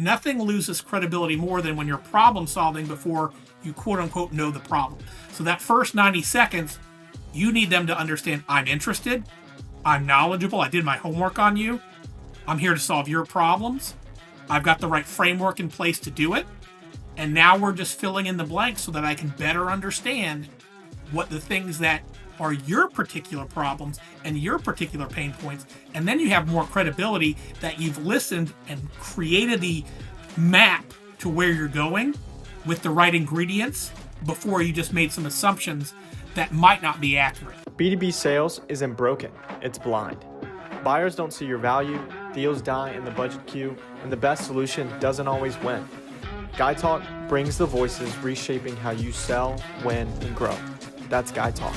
Nothing loses credibility more than when you're problem solving before you quote unquote know the problem. So that first 90 seconds, you need them to understand I'm interested, I'm knowledgeable, I did my homework on you, I'm here to solve your problems, I've got the right framework in place to do it, and now we're just filling in the blanks so that I can better understand what the things that are your particular problems and your particular pain points. And then you have more credibility that you've listened and created the map to where you're going with the right ingredients before you just made some assumptions that might not be accurate. B2B sales isn't broken, it's blind. Buyers don't see your value, deals die in the budget queue, and the best solution doesn't always win. Guy Talk brings the voices reshaping how you sell, win, and grow. That's Guy Talk.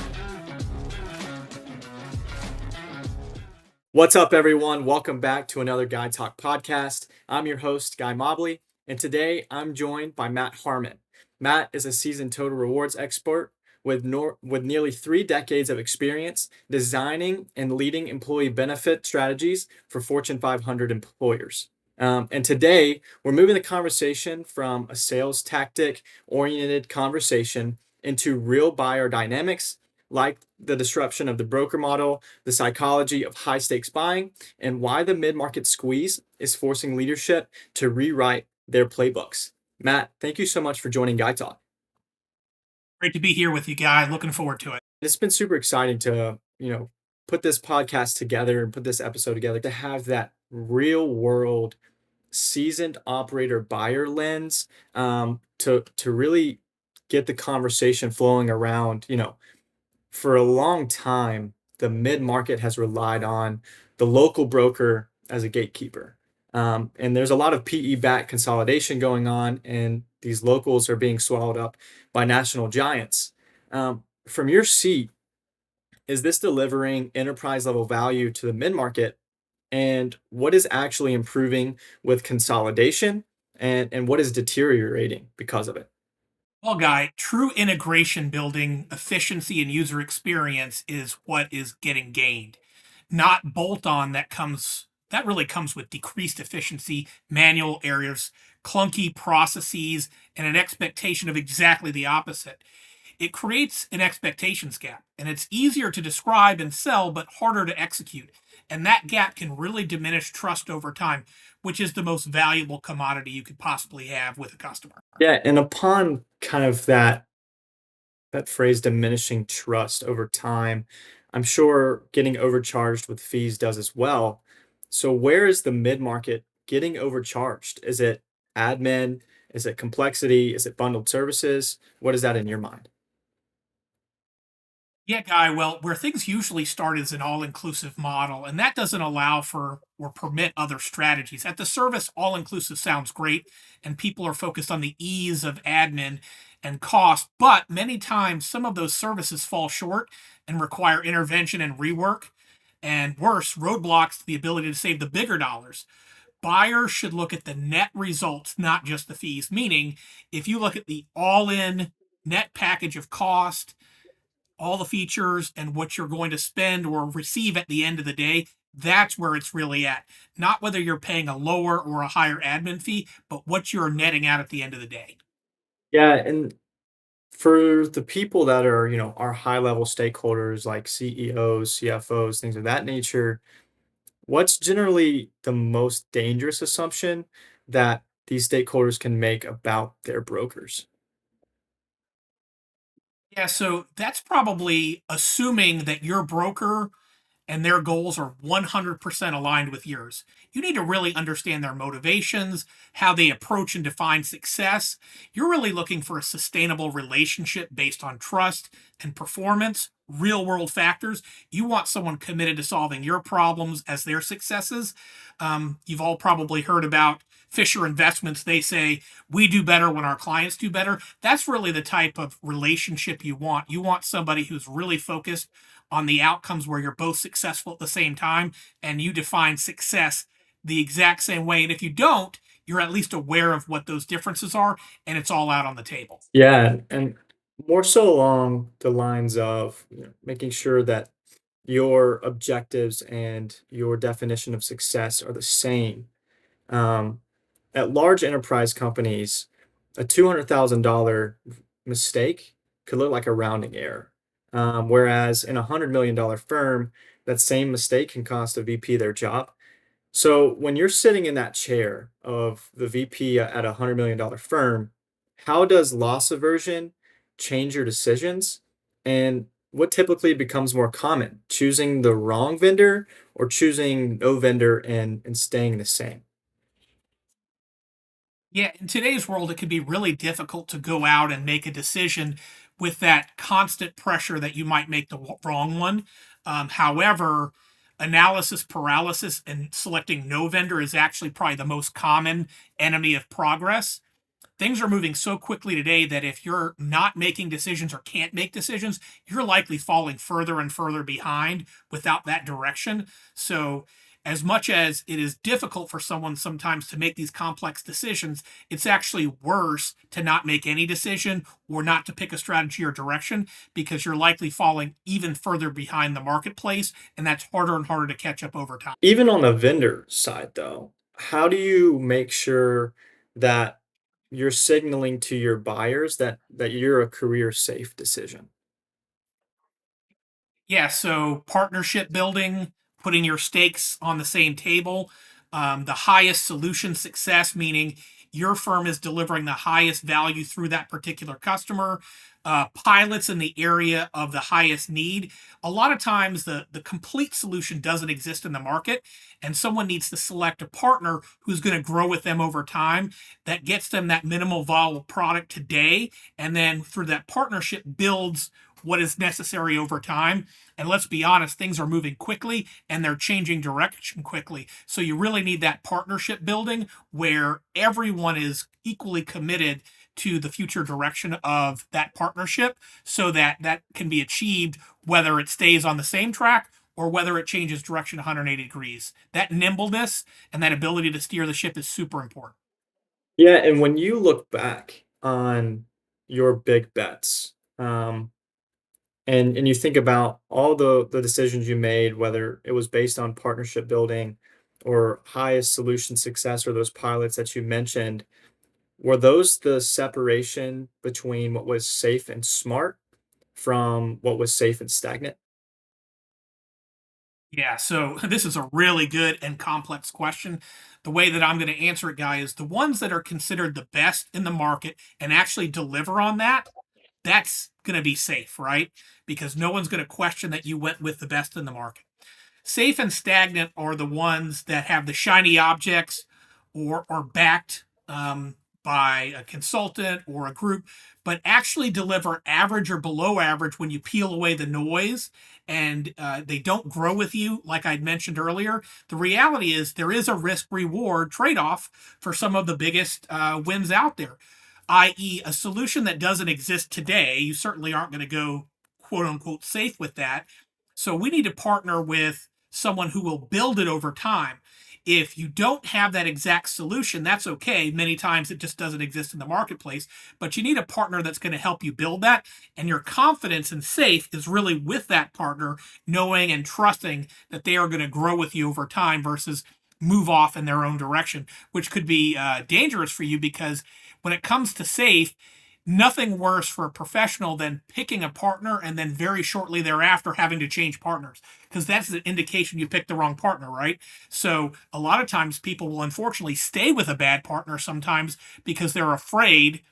What's up, everyone? Welcome back to another Guy Talk podcast. I'm your host, Guy Mobley, and today I'm joined by Matt Harmon. Matt is a seasoned total rewards expert with nearly 3 decades of experience designing and leading employee benefit strategies for Fortune 500 employers. And today, we're moving the conversation from a sales tactic-oriented conversation into real buyer dynamics, like the disruption of the broker model, the psychology of high-stakes buying, and why the mid-market squeeze is forcing leadership to rewrite their playbooks. Matt, thank you so much for joining Guy Talk. Great to be here with you, Guy. Looking forward to it. It's been super exciting to, put this podcast together and put this episode together to have that real world seasoned operator buyer lens to really get the conversation flowing around. For a long time, the mid-market has relied on the local broker as a gatekeeper. And there's a lot of PE-backed consolidation going on, and these locals are being swallowed up by national giants. From your seat, is this delivering enterprise-level value to the mid-market? And what is actually improving with consolidation, and what is deteriorating because of it? Well, Guy, true integration building, efficiency, and user experience is what is getting gained, not bolt-on that really comes with decreased efficiency, manual errors, clunky processes, and an expectation of exactly the opposite. It creates an expectations gap, and it's easier to describe and sell, but harder to execute. And that gap can really diminish trust over time, which is the most valuable commodity you could possibly have with a customer. Yeah, and upon kind of that phrase diminishing trust over time, I'm sure getting overcharged with fees does as well. So where is the mid-market getting overcharged? Is it admin? Is it complexity? Is it bundled services? What is that in your mind? Yeah, Guy, well, where things usually start is an all-inclusive model, and that doesn't allow for or permit other strategies. At the service, all-inclusive sounds great, and people are focused on the ease of admin and cost, but many times some of those services fall short and require intervention and rework, and worse, roadblocks to the ability to save the bigger dollars. Buyers should look at the net results, not just the fees, meaning if you look at the all-in net package of cost, all the features and what you're going to spend or receive at the end of the day, that's where it's really at. Not whether you're paying a lower or a higher admin fee, but what you're netting out at the end of the day. Yeah, and for the people that are, our high level stakeholders like CEOs, CFOs, things of that nature, what's generally the most dangerous assumption that these stakeholders can make about their brokers? Yeah, so that's probably assuming that your broker and their goals are 100% aligned with yours. You need to really understand their motivations, how they approach and define success. You're really looking for a sustainable relationship based on trust and performance, real world factors. You want someone committed to solving your problems as their successes. You've all probably heard about Fisher Investments. They say, we do better when our clients do better. That's really the type of relationship you want. You want somebody who's really focused on the outcomes where you're both successful at the same time and you define success the exact same way. And if you don't, you're at least aware of what those differences are and it's all out on the table. Yeah, and more so along the lines of making sure that your objectives and your definition of success are the same. Um, at large enterprise companies, a $200,000 mistake could look like a rounding error. Whereas in a $100 million firm, that same mistake can cost a VP their job. So when you're sitting in that chair of the VP at a $100 million firm, how does loss aversion change your decisions? And what typically becomes more common, choosing the wrong vendor or choosing no vendor and staying the same? Yeah, in today's world, it can be really difficult to go out and make a decision with that constant pressure that you might make the wrong one. However, analysis paralysis and selecting no vendor is actually probably the most common enemy of progress. Things are moving so quickly today that if you're not making decisions or can't make decisions, you're likely falling further and further behind without that direction. So, as much as it is difficult for someone sometimes to make these complex decisions, it's actually worse to not make any decision or not to pick a strategy or direction because you're likely falling even further behind the marketplace. And that's harder and harder to catch up over time. Even on the vendor side, though, how do you make sure that you're signaling to your buyers that you're a career safe decision? Yeah, so partnership building, putting your stakes on the same table, the highest solution success, meaning your firm is delivering the highest value through that particular customer. Pilots in the area of the highest need. A lot of times, the complete solution doesn't exist in the market, and someone needs to select a partner who's going to grow with them over time that gets them that minimal viable product today, and then through that partnership builds what is necessary over time. And let's be honest, things are moving quickly and they're changing direction quickly. So you really need that partnership building where everyone is equally committed to the future direction of that partnership so that that can be achieved whether it stays on the same track or whether it changes direction 180 degrees. That nimbleness and that ability to steer the ship is super important. Yeah, and when you look back on your big bets, and you think about all the decisions you made, whether it was based on partnership building or highest solution success or those pilots that you mentioned, were those the separation between what was safe and smart from what was safe and stagnant? Yeah, so this is a really good and complex question. The way that I'm going to answer it, guy, is the ones that are considered the best in the market and actually deliver on that, that's going to be safe, right? Because no one's going to question that you went with the best in the market. Safe and stagnant are the ones that have the shiny objects or are backed by a consultant or a group, but actually deliver average or below average when you peel away the noise and they don't grow with you, like I'd mentioned earlier. The reality is there is a risk reward trade off for some of the biggest wins out there, i.e., a solution that doesn't exist today. You certainly aren't going to go quote unquote safe with that. So we need to partner with someone who will build it over time. If you don't have that exact solution, that's okay. Many times it just doesn't exist in the marketplace, but you need a partner that's going to help you build that. And your confidence and safe is really with that partner, knowing and trusting that they are going to grow with you over time versus move off in their own direction, which could be dangerous for you because when it comes to safe, nothing worse for a professional than picking a partner and then very shortly thereafter having to change partners because that's an indication you picked the wrong partner, right? So a lot of times people will unfortunately stay with a bad partner sometimes because they're afraid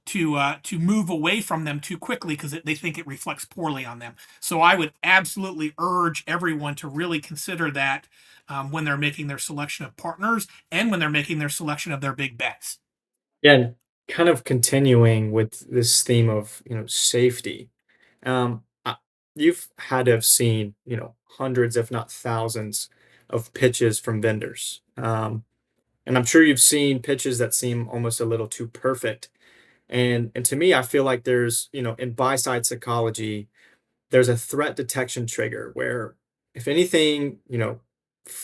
to move away from them too quickly because they think it reflects poorly on them. So I would absolutely urge everyone to really consider that when they're making their selection of partners and when they're making their selection of their big bets. Yeah, and kind of continuing with this theme of, safety. You've had to have seen, hundreds, if not thousands, of pitches from vendors. And I'm sure you've seen pitches that seem almost a little too perfect. And to me, I feel like there's, in buy side psychology, there's a threat detection trigger where if anything,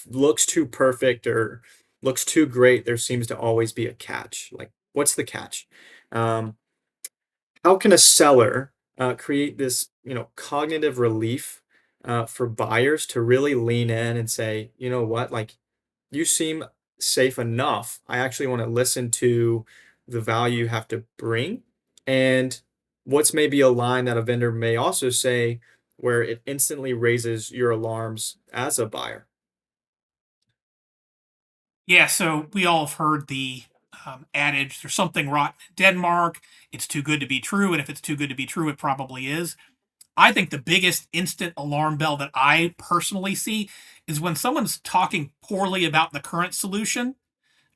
looks too perfect or looks too great, there seems to always be a catch. Like, what's the catch? Um, how can a seller create this, cognitive relief for buyers to really lean in and say, you know what, like you seem safe enough. I actually want to listen to the value you have to bring and what's maybe a line that a vendor may also say where it instantly raises your alarms as a buyer. Yeah, so we all have heard the adage, there's something rotten in Denmark, it's too good to be true, and if it's too good to be true, it probably is. I think the biggest instant alarm bell that I personally see is when someone's talking poorly about the current solution.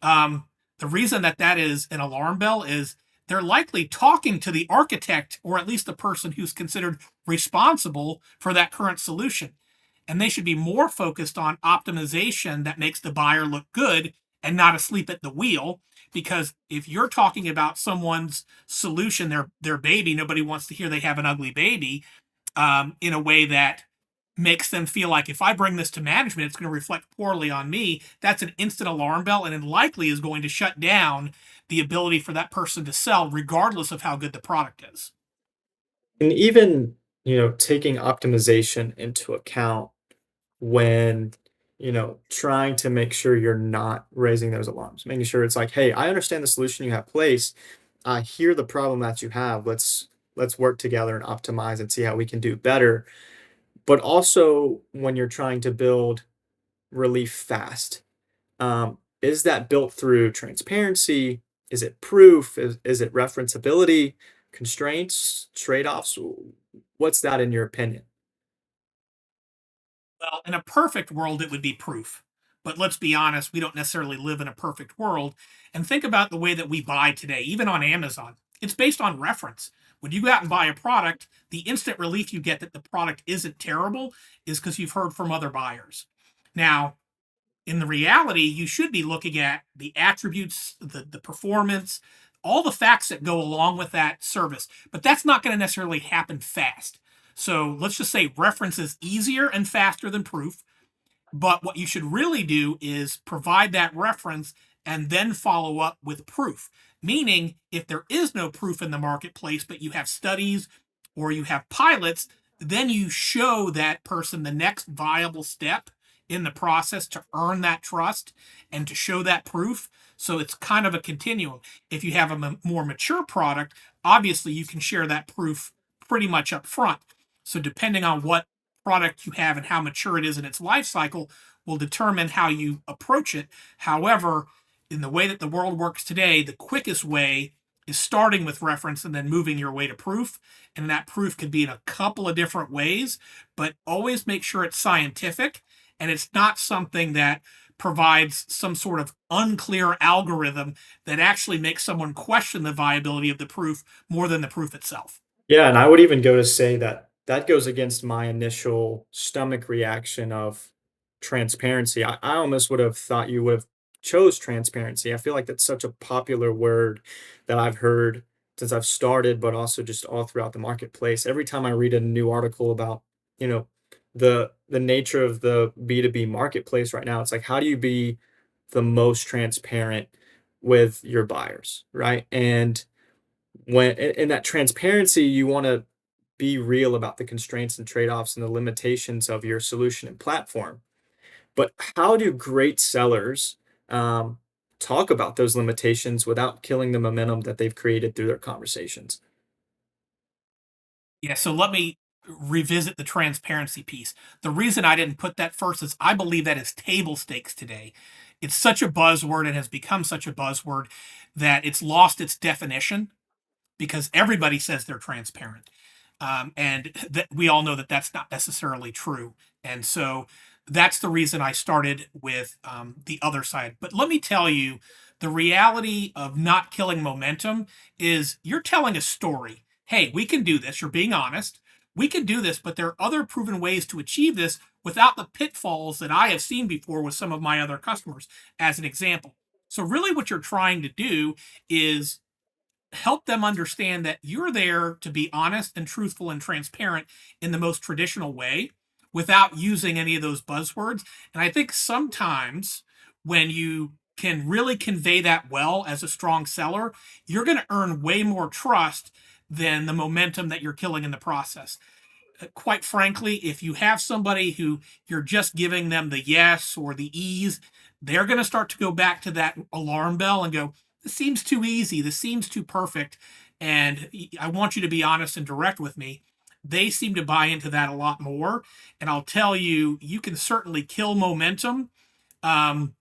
Um, the reason that that is an alarm bell is they're likely talking to the architect or at least the person who's considered responsible for that current solution. And they should be more focused on optimization that makes the buyer look good and not asleep at the wheel. Because if you're talking about someone's solution, their baby, nobody wants to hear they have an ugly baby, in a way that makes them feel like if I bring this to management, it's going to reflect poorly on me. That's an instant alarm bell and it likely is going to shut down the ability for that person to sell, regardless of how good the product is. And even, taking optimization into account when, trying to make sure you're not raising those alarms, making sure it's like, hey, I understand the solution you have placed. I hear the problem that you have. Let's work together and optimize and see how we can do better. But also when you're trying to build relief fast, is that built through transparency? Is it proof? Is it referenceability, constraints, trade-offs? What's that in your opinion? Well, in a perfect world, it would be proof. But let's be honest, we don't necessarily live in a perfect world. And think about the way that we buy today, even on Amazon. It's based on reference. When you go out and buy a product, the instant relief you get that the product isn't terrible is because you've heard from other buyers. Now, in the reality, you should be looking at the attributes, the performance, all the facts that go along with that service. But that's not going to necessarily happen fast. So let's just say reference is easier and faster than proof. But what you should really do is provide that reference and then follow up with proof. Meaning, if there is no proof in the marketplace, but you have studies or you have pilots, then you show that person the next viable step in the process to earn that trust and to show that proof. So it's kind of a continuum. If you have a more mature product, obviously you can share that proof pretty much up front. So depending on what product you have and how mature it is in its life cycle will determine how you approach it. However, in the way that the world works today, the quickest way is starting with reference and then moving your way to proof. And that proof could be in a couple of different ways, but always make sure it's scientific and it's not something that provides some sort of unclear algorithm that actually makes someone question the viability of the proof more than the proof itself. Yeah, and I would even go to say that that goes against my initial stomach reaction of transparency. I almost would have thought you would have chose transparency. I feel like that's such a popular word that I've heard since I've started, but also just all throughout the marketplace. Every time I read a new article about, you know, the nature of the B2B marketplace right now, it's like how do you be the most transparent with your buyers, right? And when in that transparency, you want to be real about the constraints and trade-offs and the limitations of your solution and platform. But how do great sellers um, talk about those limitations without killing the momentum that they've created through their conversations? Yeah, so let me revisit the transparency piece. The reason I didn't put that first is I believe that is table stakes today. It's such a buzzword and has become such a buzzword that it's lost its definition because everybody says they're transparent. And that we all know that that's not necessarily true. And so that's the reason I started with the other side. But let me tell you, the reality of not killing momentum is you're telling a story. Hey, we can do this. You're being honest. We can do this, but there are other proven ways to achieve this without the pitfalls that I have seen before with some of my other customers, as an example. So, really, what you're trying to do is help them understand that you're there to be honest and truthful and transparent in the most traditional way without using any of those buzzwords. And I think sometimes when you can really convey that well as a strong seller, you're going to earn way more trust than the momentum that you're killing in the process. Quite frankly, if you have somebody who you're just giving them the yes or the ease, they're going to start to go back to that alarm bell and go, this seems too easy. This seems too perfect. And I want you to be honest and direct with me. They seem to buy into that a lot more. And I'll tell you, you can certainly kill momentum. Um,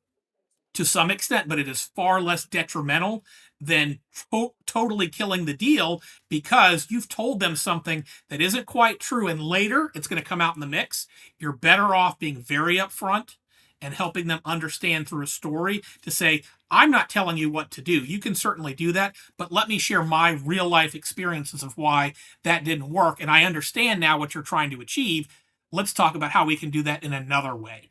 to some extent, but it is far less detrimental than totally killing the deal because you've told them something that isn't quite true and later it's going to come out in the mix. You're better off being very upfront and helping them understand through a story to say, I'm not telling you what to do. You can certainly do that, but let me share my real life experiences of why that didn't work. And I understand now what you're trying to achieve. Let's talk about how we can do that in another way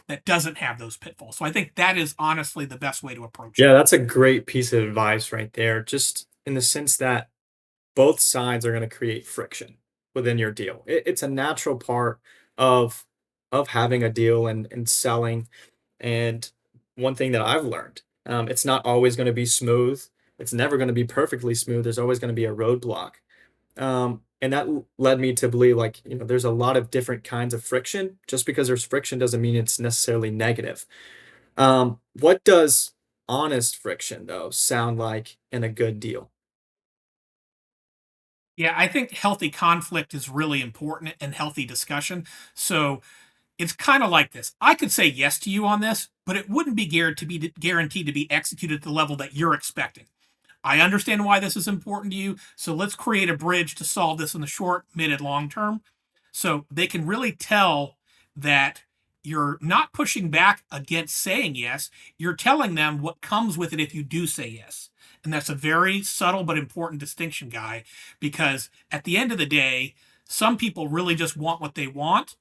that doesn't have those pitfalls. So I think that is honestly the best way to approach it. Yeah, that's a great piece of advice right there. Just in the sense that both sides are going to create friction within your deal. It's a natural part of having a deal and selling. And one thing that I've learned, it's not always going to be smooth. It's never going to be perfectly smooth. There's always going to be a roadblock. And that led me to believe, like, there's a lot of different kinds of friction. Just because there's friction doesn't mean it's necessarily negative. What does honest friction though sound like in a good deal? Yeah, I think healthy conflict is really important and healthy discussion. So it's kind of like this. I could say yes to you on this, but it wouldn't be guaranteed to be executed at the level that you're expecting. I understand why this is important to you. So let's create a bridge to solve this in the short, mid, and long term. So they can really tell that you're not pushing back against saying yes. You're telling them what comes with it if you do say yes. And that's a very subtle but important distinction, Guy, because at the end of the day, some people really just want what they want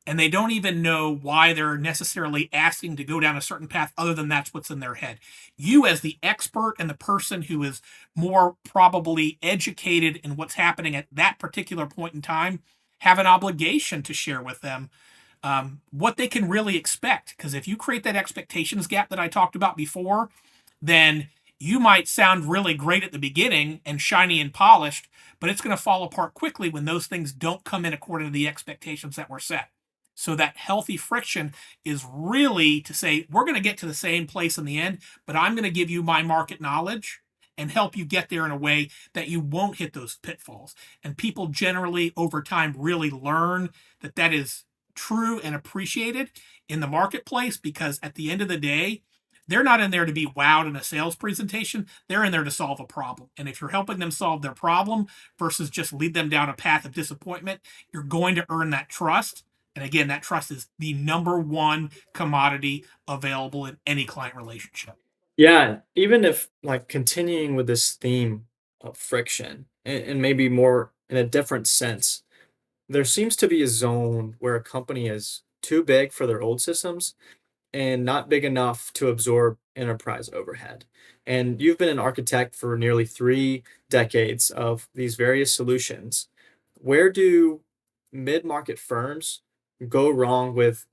and they don't even know why they're necessarily asking to go down a certain path other than that's what's in their head. You, as the expert and the person who is more probably educated in what's happening at that particular point in time, have an obligation to share with them what they can really expect. Because if you create that expectations gap that I talked about before, then you might sound really great at the beginning and shiny and polished, but it's going to fall apart quickly when those things don't come in according to the expectations that were set. So that healthy friction is really to say, we're going to get to the same place in the end, but I'm going to give you my market knowledge and help you get there in a way that you won't hit those pitfalls. And people generally over time really learn that that is true and appreciated in the marketplace because at the end of the day, they're not in there to be wowed in a sales presentation. They're in there to solve a problem. And if you're helping them solve their problem versus just lead them down a path of disappointment, you're going to earn that trust. And again, that trust is the number one commodity available in any client relationship. Yeah, even if like continuing with this theme of friction and maybe more in a different sense, there seems to be a zone where a company is too big for their old systems and not big enough to absorb enterprise overhead. And you've been an architect for nearly 3 decades of these various solutions. Where do mid-market firms go wrong with,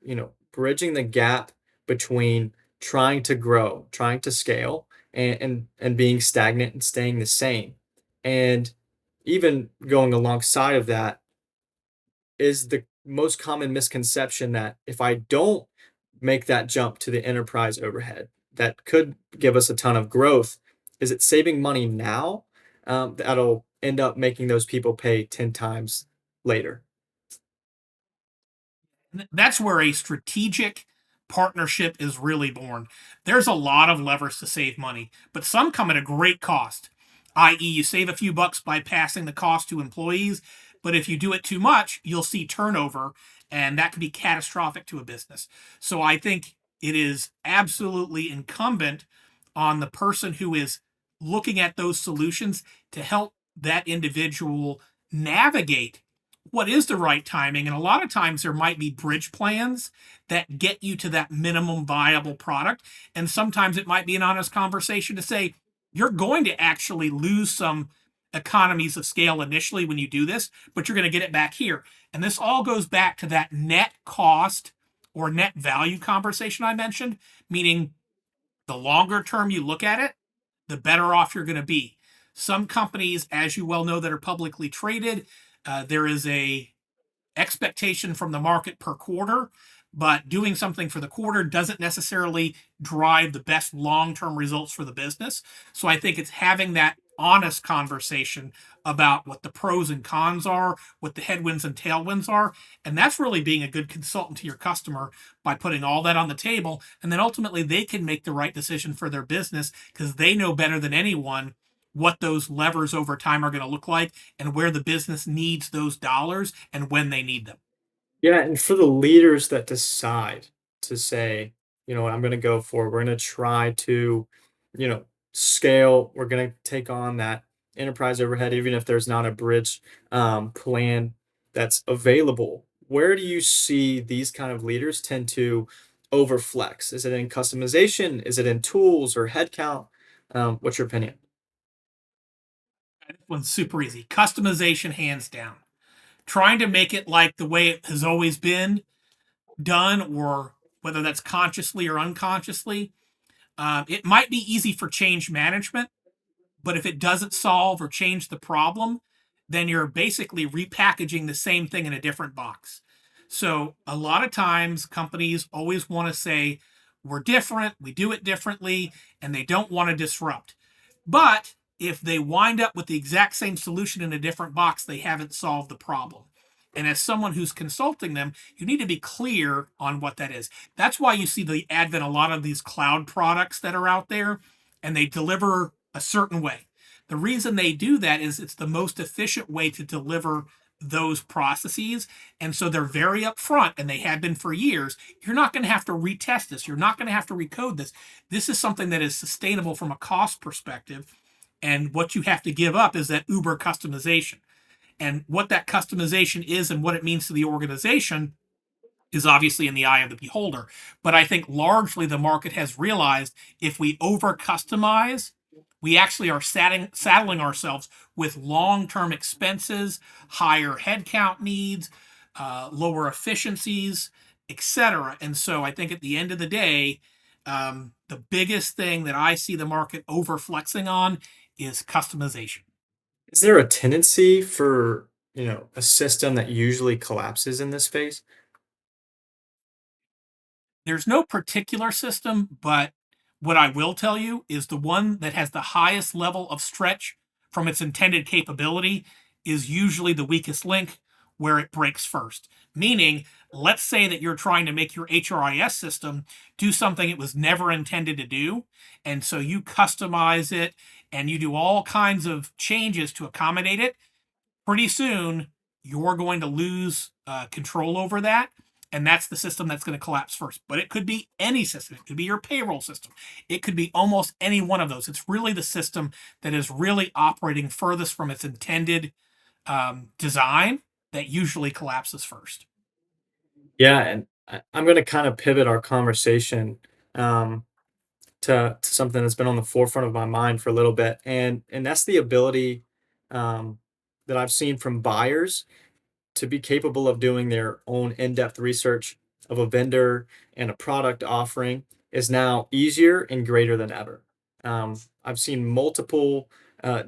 bridging the gap between trying to grow, trying to scale, and being stagnant and staying the same? And even going alongside of that is the most common misconception that if I don't make that jump to the enterprise overhead that could give us a ton of growth, is it saving money now that'll end up making those people pay 10 times later? That's where a strategic partnership is really born. There's a lot of levers to save money, but some come at a great cost, i.e., you save a few bucks by passing the cost to employees, but if you do it too much, you'll see turnover, and that could be catastrophic to a business. So I think it is absolutely incumbent on the person who is looking at those solutions to help that individual navigate what is the right timing. And a lot of times there might be bridge plans that get you to that minimum viable product. And sometimes it might be an honest conversation to say, you're going to actually lose some economies of scale initially when you do this, but you're going to get it back here. And this all goes back to that net cost or net value conversation I mentioned, meaning the longer term you look at it, the better off you're going to be. Some companies, as you well know, that are publicly traded, there is a expectation from the market per quarter, but doing something for the quarter doesn't necessarily drive the best long-term results for the business. So I think it's having that honest conversation about what the pros and cons are, what the headwinds and tailwinds are. And that's really being a good consultant to your customer by putting all that on the table. And then ultimately they can make the right decision for their business because they know better than anyone what those levers over time are going to look like and where the business needs those dollars and when they need them. Yeah, and for the leaders that decide to say, you know what, I'm going to go for it. We're going to try to, you know, scale. We're going to take on that enterprise overhead, even if there's not a bridge plan that's available. Where do you see these kind of leaders tend to overflex? Is it in customization? Is it in tools or headcount? What's your opinion? This one's super easy. Customization, hands down. Trying to make it like the way it has always been done, or whether that's consciously or unconsciously. It might be easy for change management, but if it doesn't solve or change the problem, then you're basically repackaging the same thing in a different box. So a lot of times companies always want to say, we're different, we do it differently, and they don't want to disrupt. But if they wind up with the exact same solution in a different box, they haven't solved the problem. And as someone who's consulting them, you need to be clear on what that is. That's why you see the advent of a lot of these cloud products that are out there, and they deliver a certain way. The reason they do that is it's the most efficient way to deliver those processes. And so they're very upfront, and they have been for years. You're not going to have to retest this. You're not going to have to recode this. This is something that is sustainable from a cost perspective. And what you have to give up is that uber customization. And what that customization is and what it means to the organization is obviously in the eye of the beholder. But I think largely the market has realized if we over customize, we actually are saddling ourselves with long term expenses, higher headcount needs, lower efficiencies, etc. And so I think at the end of the day, the biggest thing that I see the market over flexing on is customization. Is there a tendency for, you know, a system that usually collapses in this phase? There's no particular system, but what I will tell you is the one that has the highest level of stretch from its intended capability is usually the weakest link where it breaks first. Meaning, let's say that you're trying to make your HRIS system do something it was never intended to do. And so you customize it and you do all kinds of changes to accommodate it. Pretty soon you're going to lose control over that. And that's the system that's going to collapse first. But it could be any system. It could be your payroll system. It could be almost any one of those. It's really the system that is really operating furthest from its intended design that usually collapses first. Yeah, and I'm going to kind of pivot our conversation um, to something that's been on the forefront of my mind for a little bit, and that's the ability um, that I've seen from buyers to be capable of doing their own in-depth research of a vendor and a product offering is now easier and greater than ever. I've seen multiple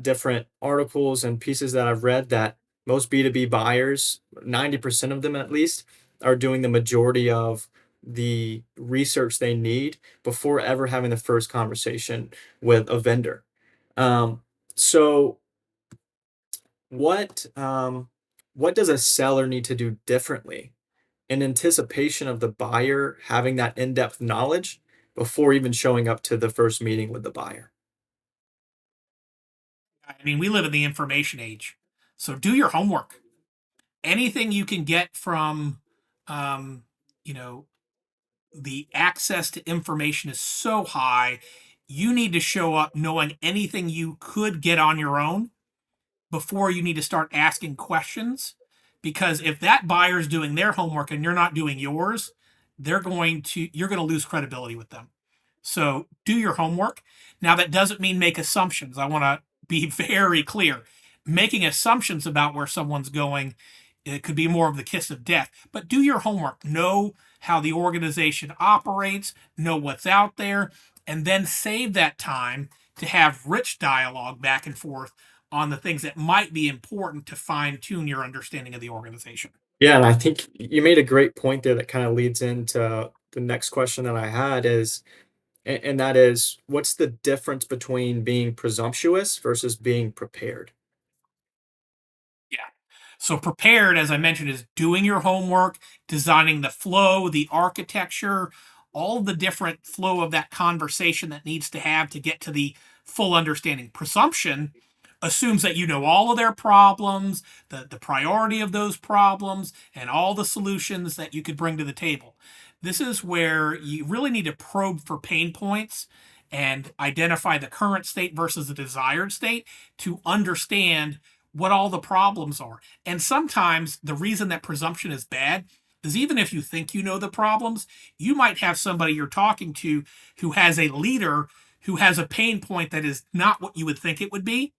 different articles and pieces that I've read that most B2B buyers, 90% of them at least, are doing the majority of the research they need before ever having the first conversation with a vendor. Um, so what does a seller need to do differently in anticipation of the buyer having that in-depth knowledge before even showing up to the first meeting with the buyer? I mean, we live in the information age. So do your homework. Anything you can get from, um, you know, the access to information is so high. You need to show up knowing anything you could get on your own before you need to start asking questions. Because if that buyer's doing their homework and you're not doing yours, you're going to lose credibility with them. So do your homework. Now, that doesn't mean make assumptions. I want to be very clear. Making assumptions about where someone's going, it could be more of the kiss of death. But do your homework. Know how the organization operates, know what's out there, and then save that time to have rich dialogue back and forth on the things that might be important to fine tune your understanding of the organization. Yeah, and I think you made a great point there that kind of leads into the next question that I had is, and that is, what's the difference between being presumptuous versus being prepared? Yeah. So prepared, as I mentioned, is doing your homework, designing the flow, the architecture, all the different flow of that conversation that needs to have to get to the full understanding. Presumption assumes that you know all of their problems, the priority of those problems, and all the solutions that you could bring to the table. This is where you really need to probe for pain points and identify the current state versus the desired state to understand what all the problems are. And sometimes the reason that presumption is bad is even if you think you know the problems, you might have somebody you're talking to who has a leader who has a pain point that is not what you would think it would be.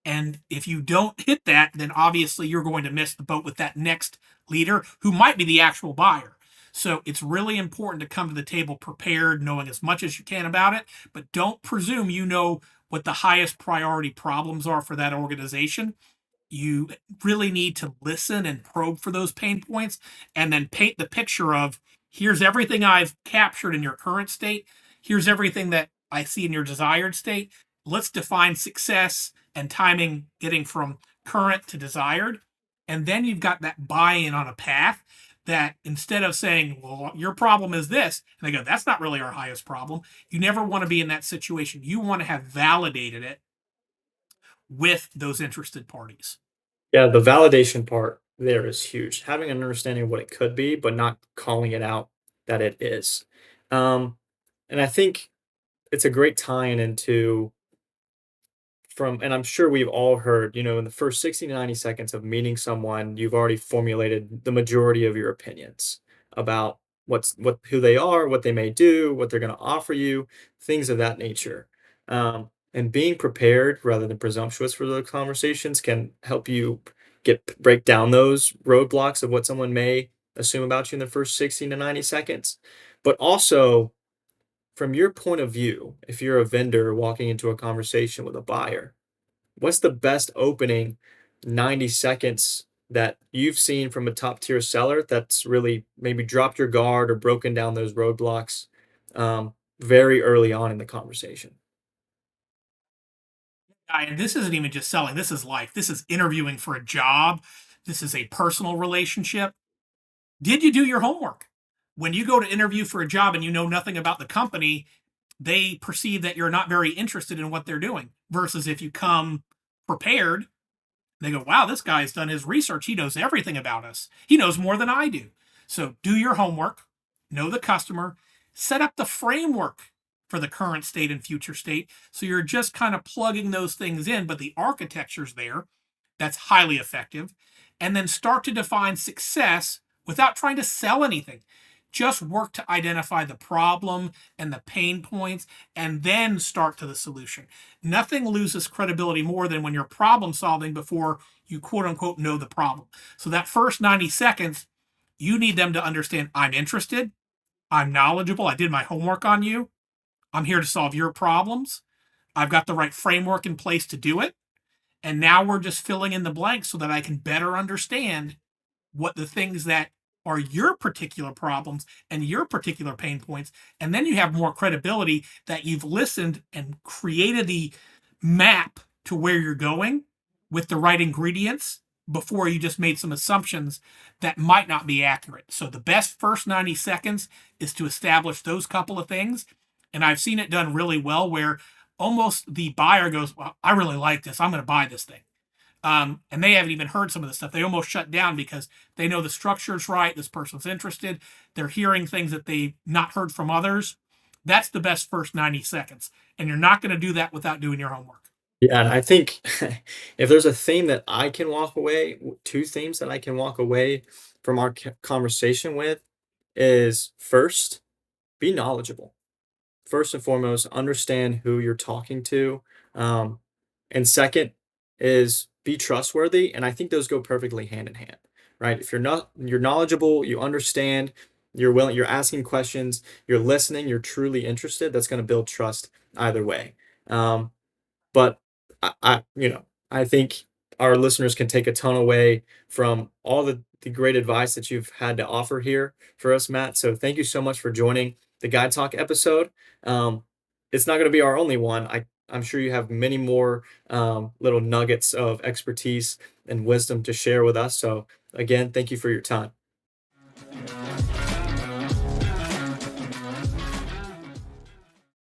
And if you don't hit that, then obviously you're going to miss the boat with that next leader who might be the actual buyer. So it's really important to come to the table prepared, knowing as much as you can about it, but don't presume you know what the highest priority problems are for that organization. You really need to listen and probe for those pain points and then paint the picture of here's everything I've captured in your current state. Here's everything that I see in your desired state. Let's define success and timing getting from current to desired. And then you've got that buy in on a path that instead of saying, well, your problem is this, and they go, that's not really our highest problem. You never want to be in that situation. You want to have validated it with those interested parties. Yeah, the validation part there is huge. Having an understanding of what it could be, but not calling it out that it is. And I think it's a great tie-in into from, and I'm sure we've all heard, in the first 60 to 90 seconds of meeting someone, you've already formulated the majority of your opinions about who they are, what they may do, what they're going to offer you, things of that nature. And being prepared rather than presumptuous for those conversations can help you break down those roadblocks of what someone may assume about you in the first 60 to 90 seconds. But also, from your point of view, if you're a vendor walking into a conversation with a buyer, what's the best opening 90 seconds that you've seen from a top tier seller that's really maybe dropped your guard or broken down those roadblocks very early on in the conversation? And this isn't even just selling, this is life. This is interviewing for a job. This is a personal relationship. Did you do your homework? When you go to interview for a job and you know nothing about the company, they perceive that you're not very interested in what they're doing. Versus if you come prepared, they go, wow, this guy's done his research. He knows everything about us. He knows more than I do. So do your homework, know the customer, set up the framework for the current state and future state. So you're just kind of plugging those things in, but the architecture's there. That's highly effective. And then start to define success without trying to sell anything. Just work to identify the problem and the pain points and then start to the solution. Nothing loses credibility more than when you're problem solving before you quote unquote know the problem. So that first 90 seconds, you need them to understand I'm interested, I'm knowledgeable, I did my homework on you, I'm here to solve your problems, I've got the right framework in place to do it. And now we're just filling in the blanks so that I can better understand what the things that are your particular problems and your particular pain points. And then you have more credibility that you've listened and created the map to where you're going with the right ingredients before you just made some assumptions that might not be accurate. So the best first 90 seconds is to establish those couple of things. And I've seen it done really well where almost the buyer goes, well, I really like this. I'm going to buy this thing. And they haven't even heard some of the stuff. They almost shut down because they know the structure's right. This person's interested. They're hearing things that they've not heard from others. That's the best first 90 seconds. And you're not going to do that without doing your homework. Yeah, and I think if there's a theme that I can walk away, two themes that I can walk away from our conversation with is first, be knowledgeable. First and foremost, understand who you're talking to. Um, and second is be trustworthy. And I think those go perfectly hand in hand, right? If you're knowledgeable, you understand, you're willing, you're asking questions, you're listening, you're truly interested, that's going to build trust either way. But I think our listeners can take a ton away from all the great advice that you've had to offer here for us, Matt. So thank you so much for joining the Guide Talk episode. Um, it's not going to be our only one. I'm sure you have many more little nuggets of expertise and wisdom to share with us. So again, thank you for your time.